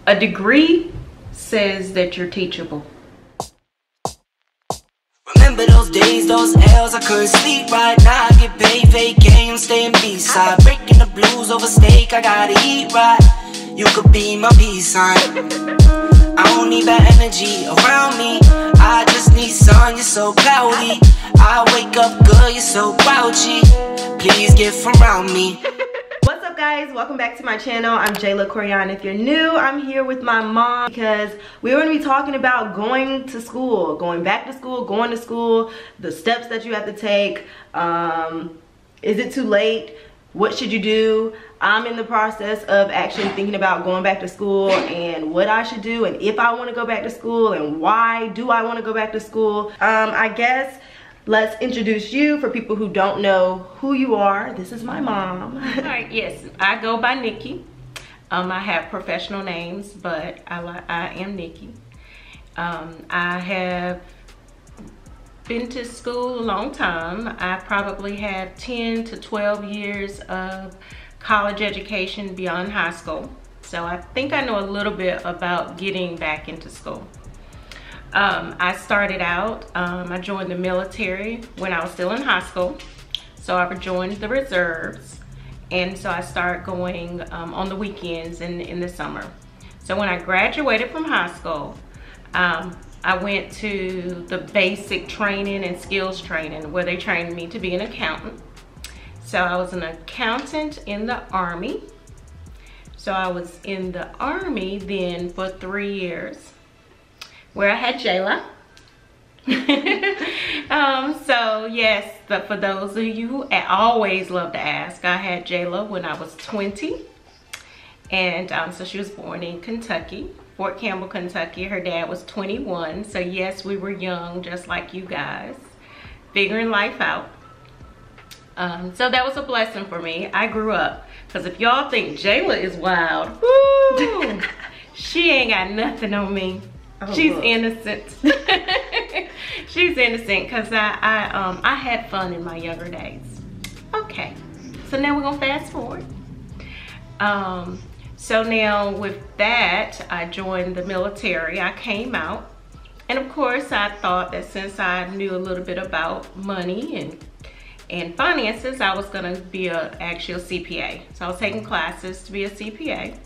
A degree says that you're teachable. Remember those days, those L's, I couldn't sleep right now. I get paid, vacay, I'm staying B-side. Breaking the blues over steak, I gotta eat right. You could be my peace sign. I don't need bad energy around me. I just need sun, you're so cloudy. I wake up good, you're so grouchy. Please get from around me. What's up guys, welcome back to my channel. I'm Jayla Koriyan. If you're new, I'm here with my mom because we're going to be talking about going to school, going back to school, going to school, the steps that you have to take. Is it too late? What should you do? I'm in the process of actually thinking about going back to school and what I should do and if I want to go back to school and why do I want to go back to school. I guess let's introduce you for people who don't know who you are. This is my mom. All right, yes, I go by Nikki. I have professional names, but I am Nikki. I have been to school a long time. I probably have 10 to 12 years of college education beyond high school. So I think I know a little bit about getting back into school. I started out, I joined the military when I was still in high school. So I joined the reserves. And so I started going on the weekends and in the summer. So when I graduated from high school, I went to the basic training and skills training where they trained me to be an accountant. So I was an accountant in the Army. So I was in the Army then for 3 years, where I had Jayla. So yes, for those of you who always love to ask, I had Jayla when I was 20. And so she was born in Kentucky, Fort Campbell, Kentucky. Her dad was 21. So yes, we were young, just like you guys, figuring life out. So that was a blessing for me. I grew up, because if y'all think Jayla is wild, woo, she ain't got nothing on me. Oh, she's innocent. She's innocent because I had fun in my younger days. Okay, so now we're gonna fast forward. So now with that, I joined the military. I came out, and of course I thought that since I knew a little bit about money and finances, I was gonna be actually a CPA. So I was taking classes to be a CPA.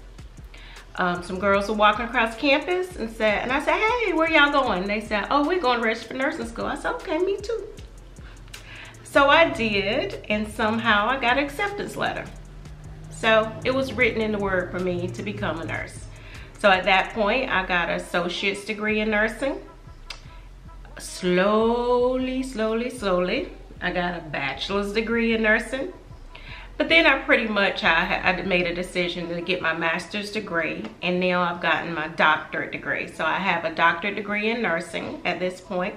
Some girls were walking across campus and I said, hey, where y'all going? They said, oh, we're going to register for nursing school. I said, okay, me too. So I did, and somehow I got an acceptance letter. So it was written in the word for me to become a nurse. So at that point, I got an associate's degree in nursing. Slowly, I got a bachelor's degree in nursing. But then I pretty much, I made a decision to get my master's degree, and now I've gotten my doctorate degree. So I have a doctorate degree in nursing at this point.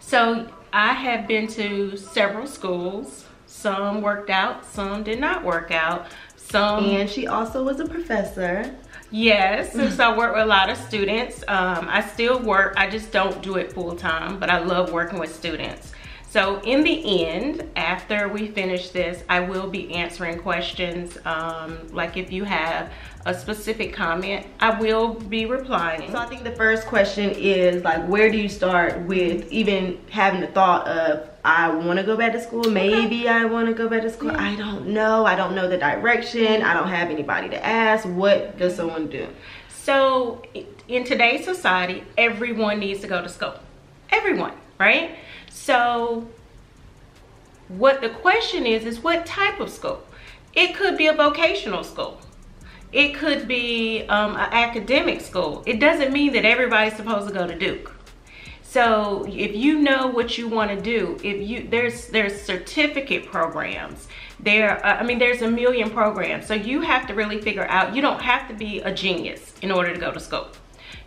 So I have been to several schools. Some worked out, some did not work out. And she also was a professor. Yes, so I work with a lot of students. I still work, I just don't do it full time, but I love working with students. So in the end, after we finish this, I will be answering questions. Like if you have a specific comment, I will be replying. So I think the first question is like, where do you start with even having the thought of, I want to go back to school. Maybe I want to go back to school. Yeah. I don't know. I don't know the direction. I don't have anybody to ask. What does someone do? So in today's society, everyone needs to go to school. Everyone, right? So what the question is what type of school? It could be a vocational school. It could be an academic school. It doesn't mean that everybody's supposed to go to Duke. So if you know what you want to do, there's certificate programs. There's a million programs. So you have to really figure out, you don't have to be a genius in order to go to school.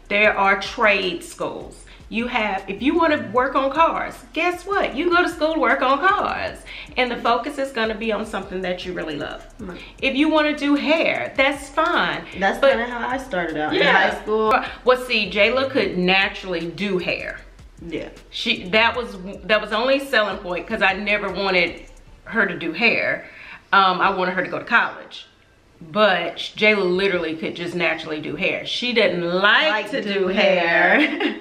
There are trade schools. If you want to work on cars, guess what? You go to school to work on cars. And the focus is going to be on something that you really love. Right. If you want to do hair, that's fine. That's kind of how I started out in high school. Well, see, Jayla could naturally do hair. Yeah. That was the only selling point, because I never wanted her to do hair. I wanted her to go to college. but Jayla literally could just naturally do hair. She didn't like to do hair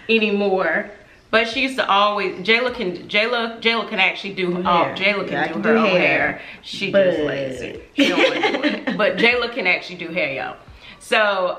anymore, but she used to always. Jayla can actually do Jayla can do her own hair. She just lazy. She don't want to do it. But Jayla can actually do hair, y'all. So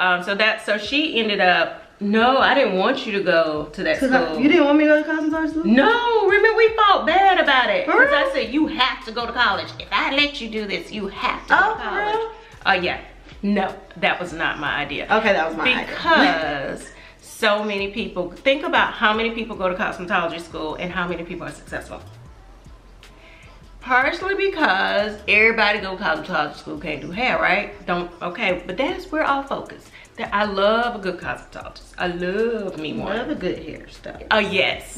she ended up. No, I didn't want you to go to that school. You didn't want me to go to cosmetology school? No, remember we felt bad about it. Because I said, you have to go to college. If I let you do this, you have to go to college. Yeah. No, that was not my idea. Okay, that was my idea. Because so many people, think about how many people go to cosmetology school and how many people are successful. Partially because everybody go to cosmetology school can't do hair, right? But that's where I'll focus. I love a good cosmetologist. I love me one. Love a good hairstyle. Oh yes.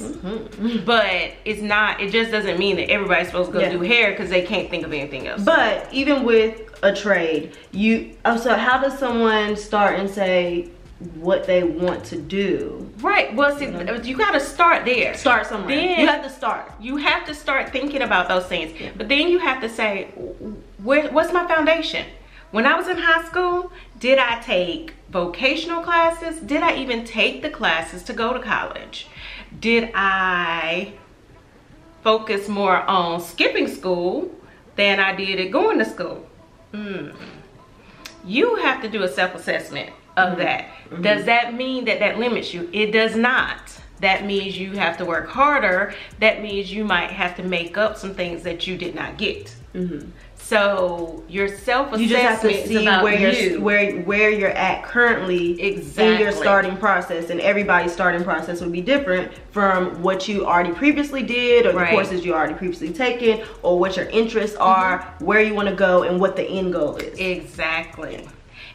But it's not, it just doesn't mean that everybody's supposed to go do hair because they can't think of anything else. But even with a trade, so how does someone start and say what they want to do? Right. Well, see, you got to start there. Start somewhere. Then you have to start. You have to start thinking about those things. Yeah. But then you have to say, what's my foundation? When I was in high school, did I take vocational classes? Did I even take the classes to go to college? Did I focus more on skipping school than I did at going to school? You have to do a self-assessment of that. Does that mean that limits you? It does not. That means you have to work harder. That means you might have to make up some things that you did not get. So your self-assessment, you just have to see where you're at currently in your starting process, and everybody's starting process would be different from what you already previously did, or the courses you already previously taken, or what your interests are, where you want to go, and what the end goal is. Exactly.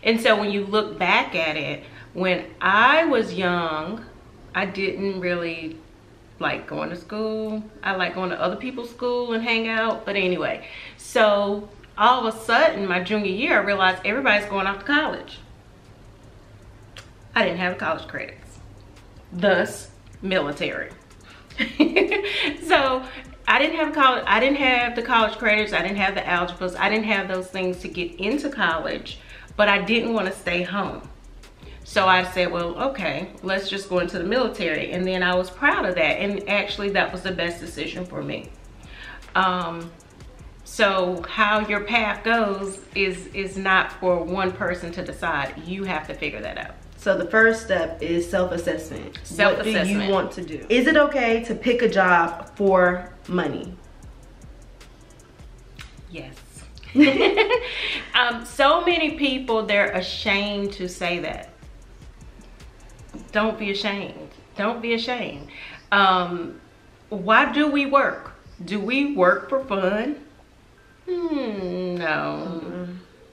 And so when you look back at it, when I was young, I didn't really like going to school. I like going to other people's school and hang out. But anyway, so all of a sudden, my junior year, I realized everybody's going off to college. I didn't have college credits. Thus, military. So I didn't have college. I didn't have the college credits. I didn't have the algebras. I didn't have those things to get into college. But I didn't want to stay home. So I said, well, okay, let's just go into the military. And then I was proud of that. And actually, that was the best decision for me. So how your path goes is not for one person to decide. You have to figure that out. So the first step is self-assessment. Self-assessment. What do you want to do? Is it okay to pick a job for money? Yes. So many people, they're ashamed to say that. Don't be ashamed. Don't be ashamed. Why do we work? Do we work for fun? No.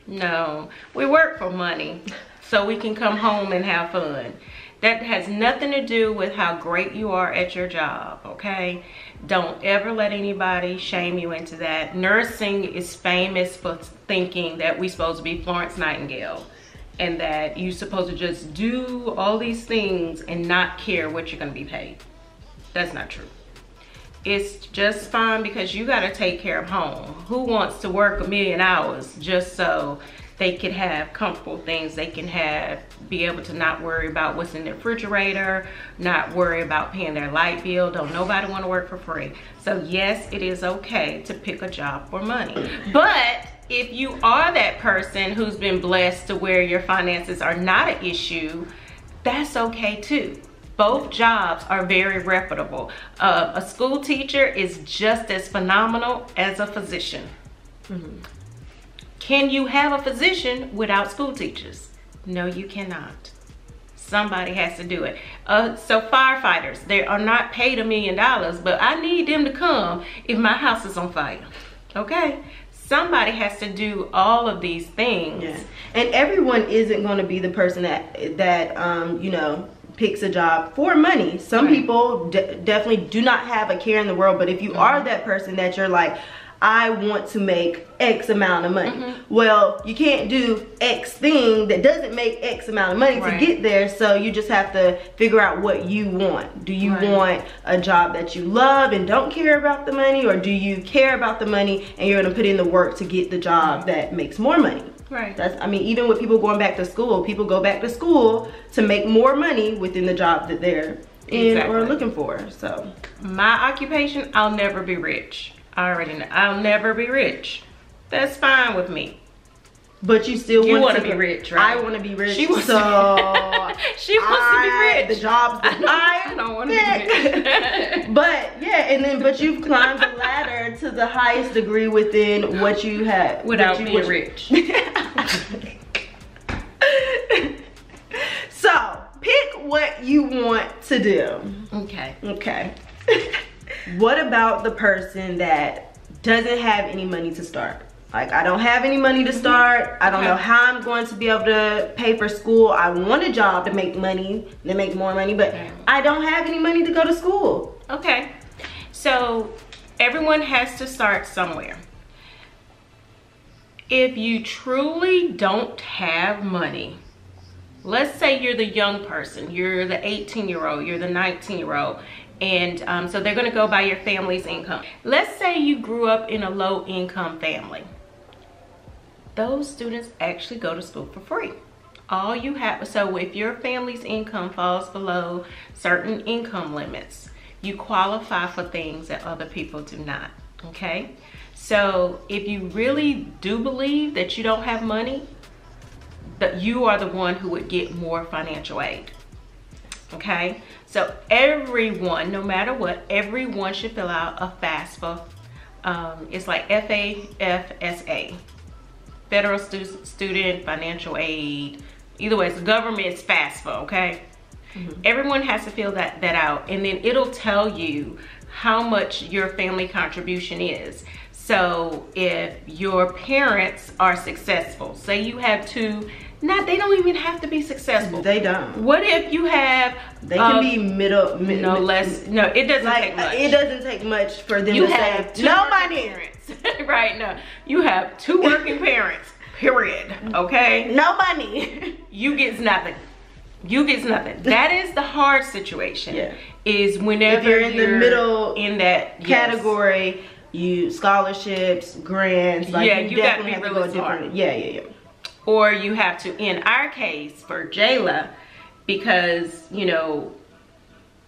No. We work for money so we can come home and have fun. That has nothing to do with how great you are at your job, okay? Don't ever let anybody shame you into that. Nursing is famous for thinking that we're supposed to be Florence Nightingale and that you're supposed to just do all these things and not care what you're going to be paid. That's not true. It's just fine because you got to take care of home. Who wants to work 1,000,000 hours just so they can have comfortable things? They can be able to not worry about what's in their refrigerator, not worry about paying their light bill. Don't nobody want to work for free. So yes, it is okay to pick a job for money. But if you are that person who's been blessed to where your finances are not an issue, that's okay too. Both jobs are very reputable. A school teacher is just as phenomenal as a physician. Can you have a physician without school teachers? No, you cannot. Somebody has to do it. So firefighters, they are not paid $1 million, but I need them to come if my house is on fire, okay? Somebody has to do all of these things. Yeah. And everyone isn't going to be the person that you know, picks a job for money. Some people definitely do not have a care in the world, but if you are that person that you're like, I want to make X amount of money. Well, you can't do X thing that doesn't make X amount of money to get there, so you just have to figure out what you want. Do you want a job that you love and don't care about the money, or do you care about the money and you're gonna put in the work to get the job that makes more money? Right. I mean, even with people going back to school, people go back to school to make more money within the job that they're in or looking for. So my occupation, I'll never be rich. I already know. I'll never be rich. That's fine with me. But you still want to be rich, right? I want to be rich. She wants so she wants to be rich. The jobs that I don't want to be rich. But yeah, but you've climbed the ladder to the highest degree within what you have without being rich. So pick what you want to do. Okay. What about the person that doesn't have any money to start? Like, I don't have any money to start. I don't know how I'm going to be able to pay for school. I want a job to make money, to make more money, but I don't have any money to go to school. Okay. So everyone has to start somewhere. If you truly don't have money, let's say you're the young person, you're the 18-year-old, you're the 19-year-old, and so they're gonna go by your family's income. Let's say you grew up in a low-income family. Those students actually go to school for free. All you have, so if your family's income falls below certain income limits, you qualify for things that other people do not, okay? So if you really do believe that you don't have money, that you are the one who would get more financial aid, okay? So everyone, no matter what, everyone should fill out a FAFSA. It's like FAFSA, Federal Student Financial Aid. Either way, it's the government's FAFSA, okay? Everyone has to fill that out, and then it'll tell you how much your family contribution is. So if your parents are successful, say you have two, they don't even have to be successful. They don't. What if you have? They can be middle. No, it doesn't take much. It doesn't take much for them you to have say, two parents. Right, no. You have two working parents, period, okay? No money. You get nothing. You get nothing. That is the hard situation. Yeah. Is whenever if you're in the middle in that category, you scholarships, grants, like you definitely have to go different. Yeah. Or you have to, in our case, for Jayla, because, you know,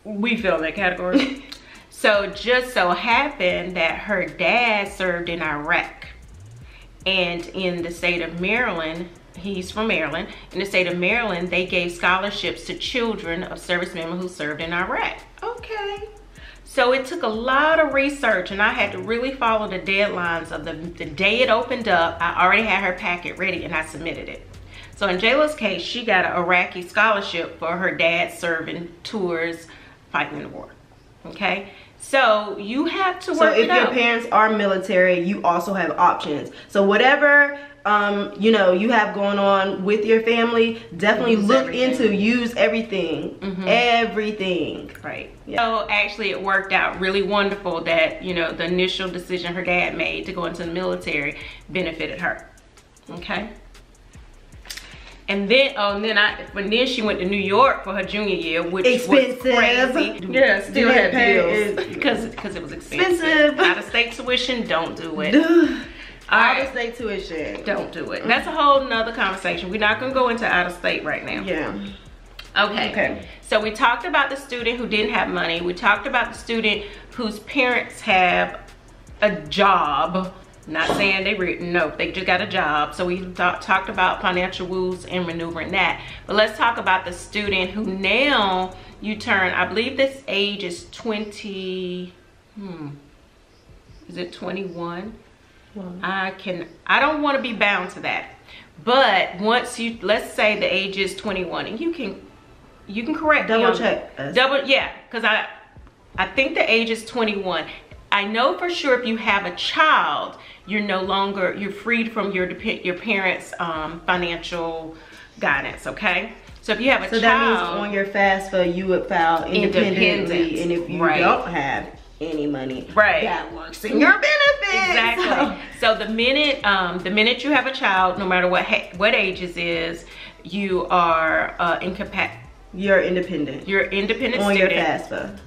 we fell in that category. So just so happened that her dad served in Iraq. And in the state of Maryland, he's from Maryland, in the state of Maryland, they gave scholarships to children of service members who served in Iraq. Okay. So it took a lot of research, and I had to really follow the deadlines of the day it opened up. I already had her packet ready and I submitted it. So in Jayla's case, she got an Iraqi scholarship for her dad serving tours fighting in the war. Okay, so you have to work it out. So if your parents are military, you also have options. So whatever you know you have going on with your family, definitely use everything. Everything. Right. Yeah. So actually it worked out really wonderful that, you know, the initial decision her dad made to go into the military benefited her. Okay. And then then she went to New York for her junior year, which was crazy. Yeah, still had bills because it was expensive. Out of state tuition, don't do it. Out of state tuition, don't do it. That's a whole nother conversation. We're not gonna go into out of state right now. Yeah. Okay. So we talked about the student who didn't have money. We talked about the student whose parents have a job. Not saying they just got a job. So we talked about financial rules and maneuvering that. But let's talk about the student who now you turn, I believe this age is 20, is it 21? I don't want to be bound to that. But once let's say the age is 21, and you can correct me. Double check. Yeah, because I think the age is 21. I know for sure if you have a child, you're freed from your parents' financial guidance, okay? So if you have a child. So that means on your FAFSA, you would file independently. And if you don't have any money, that works in your benefits. Exactly. So the minute you have a child, no matter what age it is, you are You're independent. You're independent on student. your FAFSA.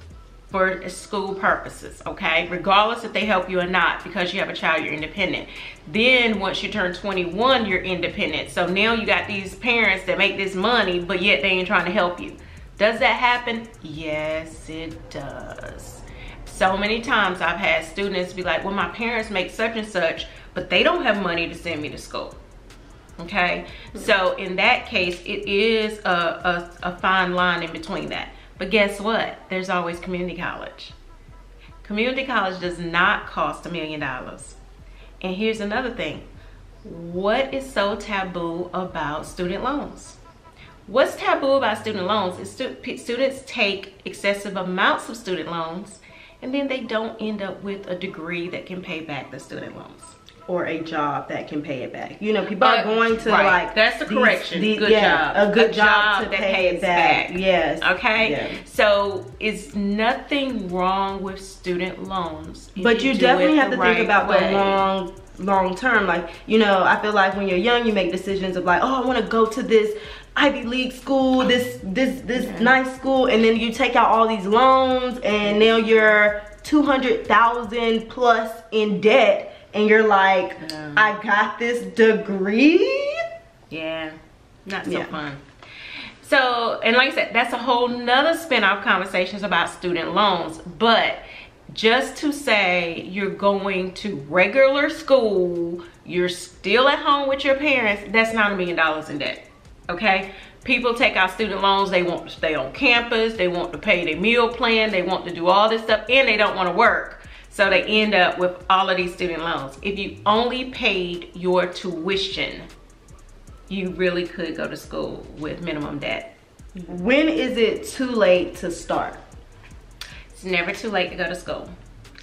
for school purposes, okay? Regardless if they help you or not, because you have a child, you're independent. Then once you turn 21, you're independent. So now you got these parents that make this money, but yet they ain't trying to help you. Does that happen? Yes, it does. So many times I've had students be like, well, my parents make such and such, but they don't have money to send me to school. Okay, so in that case, it is a fine line in between that. But guess what? There's always community college. Community college does not cost $1 million. And here's another thing. What is so taboo about student loans? What's taboo about student loans is students take excessive amounts of student loans, and then they don't end up with a degree that can pay back the student loans. Or a job that can pay it back. You know, people are going to like... That's the correction. Good job. A good job to pay it back. Yes. Okay? Yeah. So, it's nothing wrong with student loans. But you definitely have to think about the long term. Like, you know, I feel like when you're young, you make decisions of like, oh, I want to go to this Ivy League school, this nice school, and then you take out all these loans, and now you're $200,000 plus in debt. And you're like, I got this degree? Yeah, not so fun. So, and like I said, that's a whole nother spin-off conversations about student loans. But just to say you're going to regular school, you're still at home with your parents, that's not $1 million in debt, okay? People take out student loans, they want to stay on campus, they want to pay their meal plan, they want to do all this stuff, and they don't want to work. So they end up with all of these student loans. If you only paid your tuition, you really could go to school with minimum debt. When is it too late to start? It's never too late to go to school.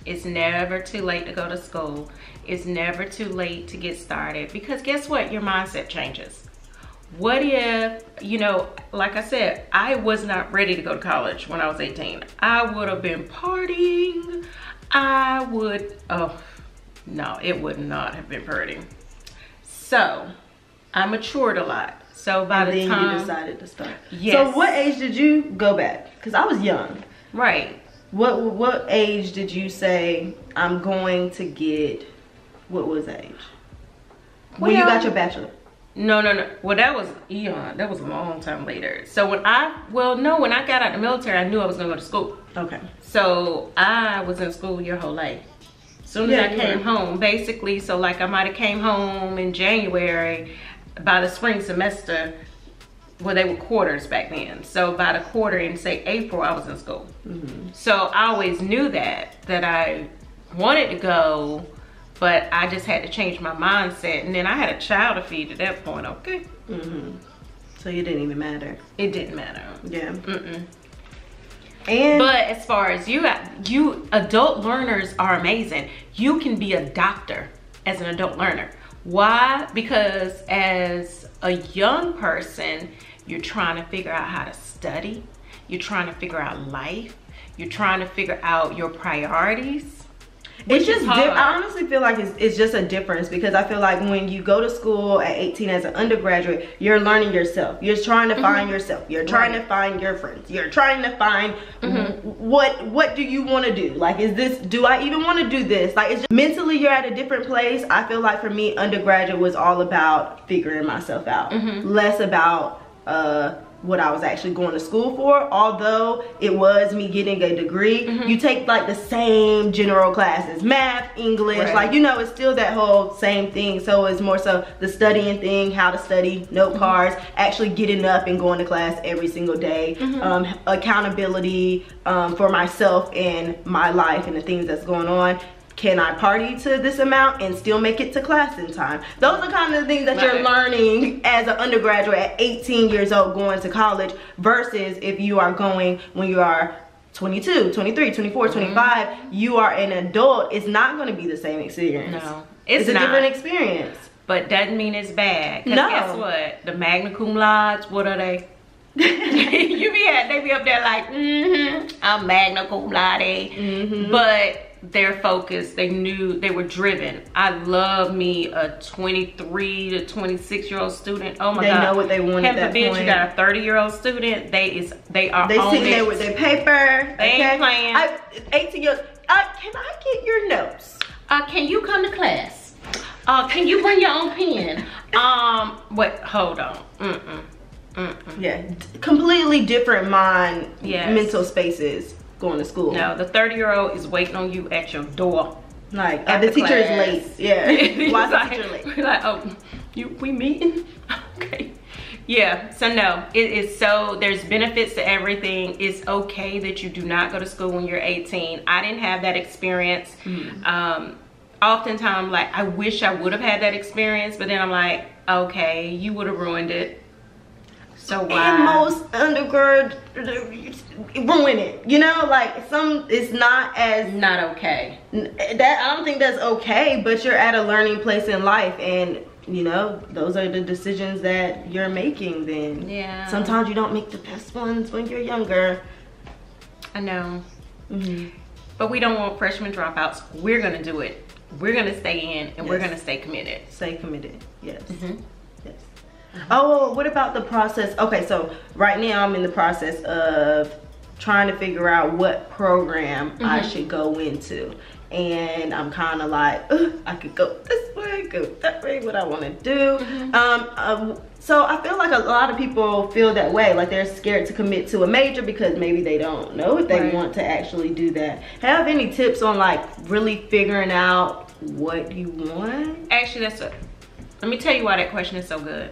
It's never too late to go to school. It's never too late to get started, because guess what? Your mindset changes. What if, you know, like I said, I was not ready to go to college when I was 18. I would have been partying. I would, oh, no, it would not have been pretty. So, I matured a lot. So, by the time you decided to start. Yes. So, what age did you go back? Because I was young. Right. What age did you say, I'm going to get, what was that age? When you got your bachelor? No. Well, that was eon. That was a long time later. So when I got out of the military, I knew I was gonna go to school. Okay. So I was in school your whole life. As soon as I came home, basically, so like I might have came home in January, by the spring semester, well, they were quarters back then. So by the quarter in, say, April, I was in school. So I always knew that I wanted to go, but I just had to change my mindset. And then I had a child to feed at that point, okay? So it didn't even matter. It didn't matter. Yeah. But as far as you adult learners are amazing. You can be a doctor as an adult learner. Why? Because as a young person, you're trying to figure out how to study. You're trying to figure out life. You're trying to figure out your priorities. It's just, I honestly feel like it's just a difference, because I feel like when you go to school at 18 as an undergraduate, you're learning yourself. You're trying to find yourself. You're trying to find your friends. You're trying to find what do you want to do? Like, do I even want to do this? Like, it's just, mentally you're at a different place. I feel like for me, undergraduate was all about figuring myself out. Less about what I was actually going to school for. Although it was me getting a degree, you take like the same general classes, math, English, like, you know, it's still that whole same thing. So it's more so the studying thing, how to study, note cards, actually getting up and going to class every single day, accountability for myself and my life and the things that's going on. Can I party to this amount and still make it to class in time? Those are kind of the things that you're learning as an undergraduate at 18 years old going to college, versus if you are going when you are 22, 23, 24, 25, you are an adult. It's not going to be the same experience. No, it's a different experience. But doesn't mean it's bad. No. Guess what? The magna cum laudes, what are they? They be up there like, I'm magna cum laude. But their focus. They knew they were driven. I love me a 23 to 26-year-old student. Oh my God. They know what they want at that point. You got a 30-year-old student. They are sitting there with their paper. They ain't playing. 18-year-old. Can I get your notes? Can you come to class? Can you bring your own pen? Wait, hold on. Yeah, completely different mental spaces going to school. No, the 30-year-old is waiting on you at your door. Like, the teacher is late. Yeah. Why is the teacher late? We're like, oh, we meeting? Okay. Yeah, so no, it is so, there's benefits to everything. It's okay that you do not go to school when you're 18. I didn't have that experience. Oftentimes, like, I wish I would have had that experience, but then I'm like, okay, you would have ruined it. So why? And most undergrad ruin it, you know, like it's not okay. That I don't think that's okay, but you're at a learning place in life, and you know those are the decisions that you're making. Then yeah, sometimes you don't make the best ones when you're younger. I know, but we don't want freshman dropouts. We're gonna do it. We're gonna stay in, and we're gonna stay committed. Stay committed. Yes. Yes. Oh, what about the process? Okay, so right now I'm in the process of trying to figure out what program I should go into. And I'm kind of like, I could go this way, go that way, what I want to do. So I feel like a lot of people feel that way, like they're scared to commit to a major because maybe they don't know if they want to actually do that. Have any tips on like really figuring out what you want? Actually, let me tell you why that question is so good.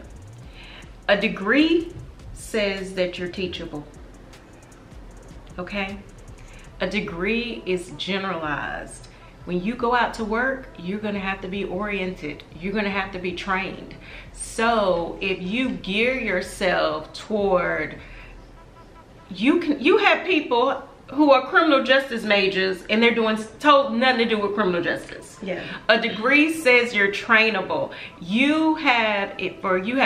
A degree says that you're teachable, okay? A degree is generalized. When you go out to work, you're gonna have to be oriented. You're gonna have to be trained. So if you gear yourself toward, you have people who are criminal justice majors and they're told nothing to do with criminal justice. Yeah. A degree says you're trainable. You have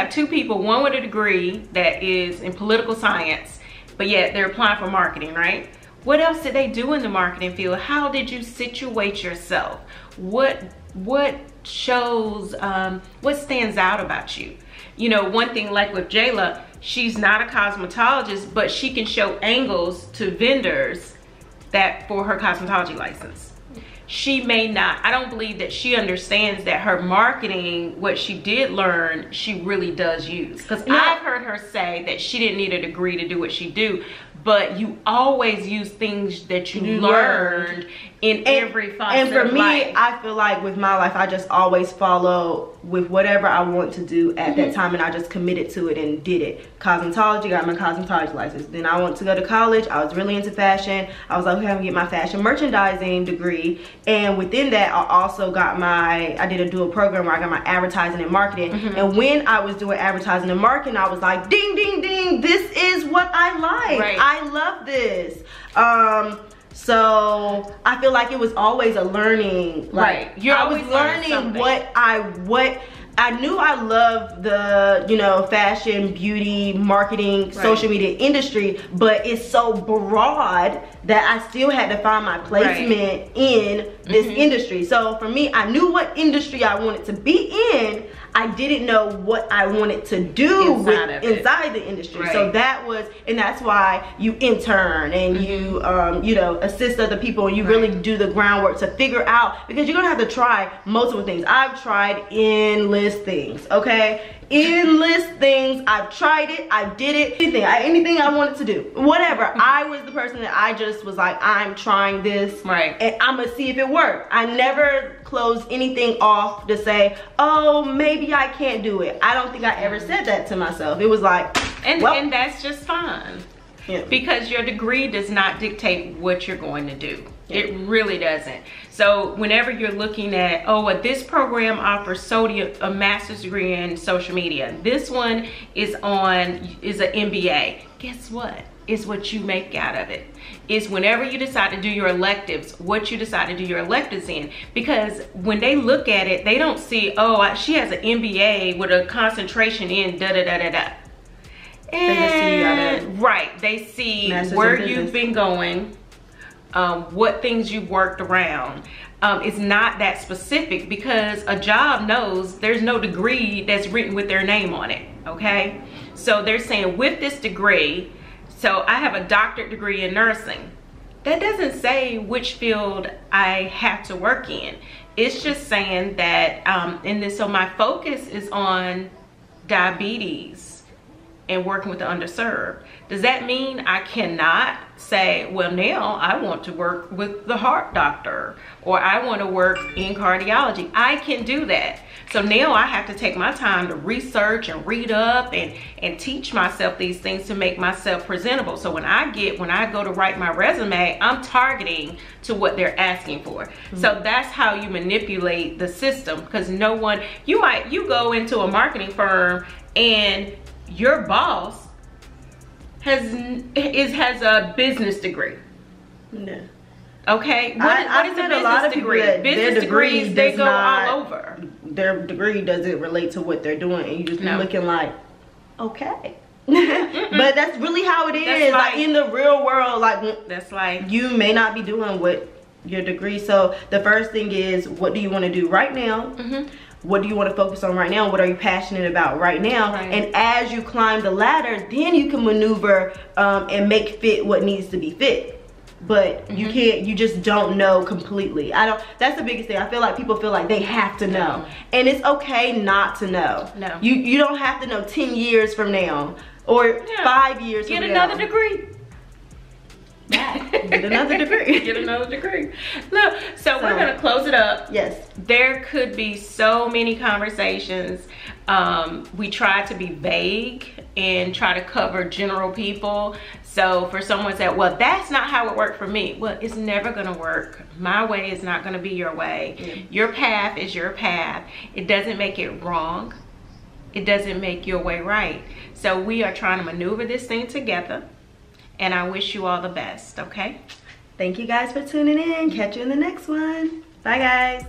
two people, one with a degree that is in political science, but yet they're applying for marketing, right? What else did they do in the marketing field? How did you situate yourself? What shows, what stands out about you? You know, one thing like with Jayla, she's not a cosmetologist, but she can show angles to vendors that for her cosmetology license. She may not, I don't believe that she understands that her marketing, what she did learn, she really does use. Because I've heard her say that she didn't need a degree to do what she do, but you always use things that you learned in every facet of life. And for me, I feel like with my life, I just always follow with whatever I want to do at that time, and I just committed to it and did it. Cosmetology, got my cosmetology license. Then I went to go to college. I was really into fashion. I was like, okay, I'm gonna get my fashion merchandising degree. And within that, I also got I did a dual program where I got my advertising and marketing. And when I was doing advertising and marketing, I was like, ding, ding, ding, this is what I like. Right. I love this. So I feel like it was always a learning. Like, You're I was learning what I knew. I loved the, you know, fashion, beauty, marketing, social media industry, but it's so broad that I still had to find my placement in this industry. So for me, I knew what industry I wanted to be in. I didn't know what I wanted to do inside the industry. So that was, and that's why you intern and you, you know, assist other people, and you really do the groundwork to figure out, because you're gonna have to try multiple things. I've tried endless things, okay? Endless things. I've tried it, I did it, anything I wanted to do, whatever. I was the person that I just was like, I'm trying this, and I'm gonna see if it worked. I never closed anything off to say, oh, maybe I can't do it. I don't think I ever said that to myself. It was like, and that's just fine, because your degree does not dictate what you're going to do. It really doesn't. So whenever you're looking at, oh, this program offers a master's degree in social media, this one is an MBA, guess what? Is what you make out of it. Is whenever you decide to do your electives, what you decide to do your electives in. Because when they look at it, they don't see, oh, she has an MBA with a concentration in da-da-da-da-da. And, they see where you've been going. what things you worked around. It's not that specific, because a job knows there's no degree that's written with their name on it, okay? So they're saying with this degree, so I have a doctorate degree in nursing. That doesn't say which field I have to work in. It's just saying that, so my focus is on diabetes and working with the underserved. Does that mean I cannot say, well, now I want to work with the heart doctor, or I want to work in cardiology? I can do that. So now I have to take my time to research and read up and teach myself these things to make myself presentable. So when I go to write my resume, I'm targeting to what they're asking for. So that's how you manipulate the system, because you go into a marketing firm and your boss has a business degree. No. Okay. What is a business degree? Business degrees, they go all over. Their degree doesn't relate to what they're doing, and you just be looking like, okay. But that's really how it is. Like in the real world, that's like you may not be doing what your degree. So the first thing is, what do you want to do right now? What do you want to focus on right now? What are you passionate about right now? Right. And as you climb the ladder, then you can maneuver and make fit what needs to be fit. But you can't, you just don't know completely. That's the biggest thing. I feel like people feel like they have to know. And it's okay not to know. No. You don't have to know 10 years from now or 5 years from now. Get another degree. Get another degree. Get another degree. Look, so we're gonna close it up. Yes. There could be so many conversations. We try to be vague and try to cover general people. So for someone to say, well, that's not how it worked for me. Well, it's never gonna work. My way is not gonna be your way. Your path is your path. It doesn't make it wrong. It doesn't make your way right. So we are trying to maneuver this thing together. And I wish you all the best, okay? Thank you guys for tuning in. Catch you in the next one. Bye, guys.